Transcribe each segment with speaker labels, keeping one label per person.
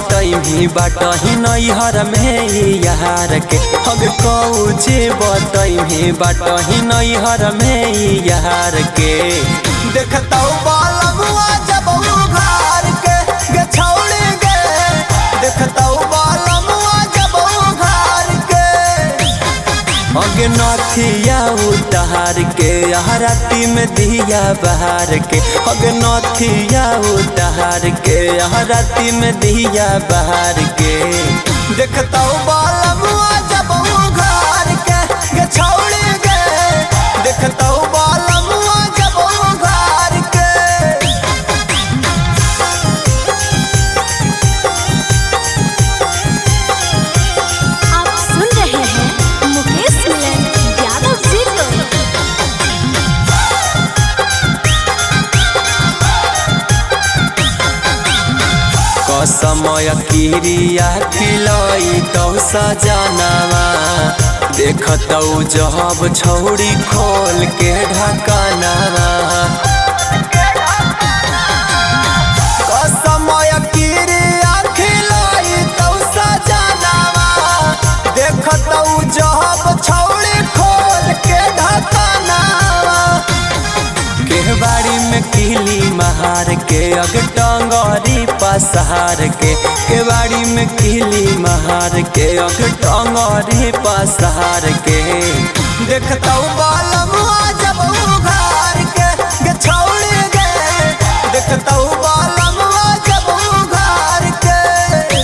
Speaker 1: बतही बाटही नैहर में यार के हग कौचे बतही बाटही नैहर में यार के देखता बालमुआ जब घर के गे छौड़ी गे देखता बालमुआ जब घर के अगे नथिया उतार के राती में दिया बहार के अगे नथिया उतार के राती में दिया बहार के देखता बालमुआ जब घर के गे छौड़ी गे देखता बालमुआ जब घर के।
Speaker 2: आप सुन रहे हैं मुकेश मिलन यादव जी को।
Speaker 1: कसमय किरिया खिलाई तो सजनावा देखतौ जब छौड़ी खोल के ढकनावा कसमय किरिया खिलाई तो सजनावा देखतौ जब छौड़ी खोल के ढकनावा केवाड़ी में किली महार के अग टंगरी पसार के केवाड़ी में किली महार के अग टंगरी पसार के देखता बालमुआ जब घर के गे छौड़ी गे देखता बालमुआ जब घर के।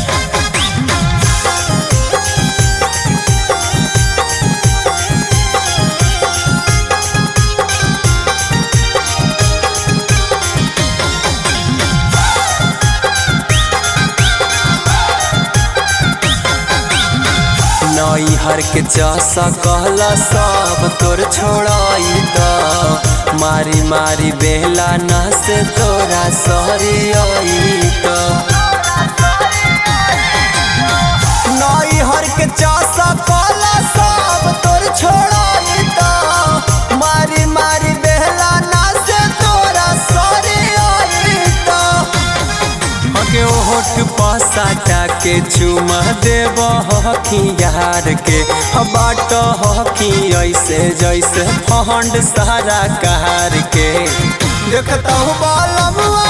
Speaker 1: नैहर के चसा कहला सब तोर छोड़ाई तो मारी मारी बेला न से तोरा सरी आई तो नैहर के चसा कहला सब तोर छोड़ाई तो मारी मारी बेला न से तोरा सरी आई तो अगे होठ पसाटा के चुमा देव हकी यार के बाट हकी ऐसे जैसे फंड सारा कार के देखता बालमुआ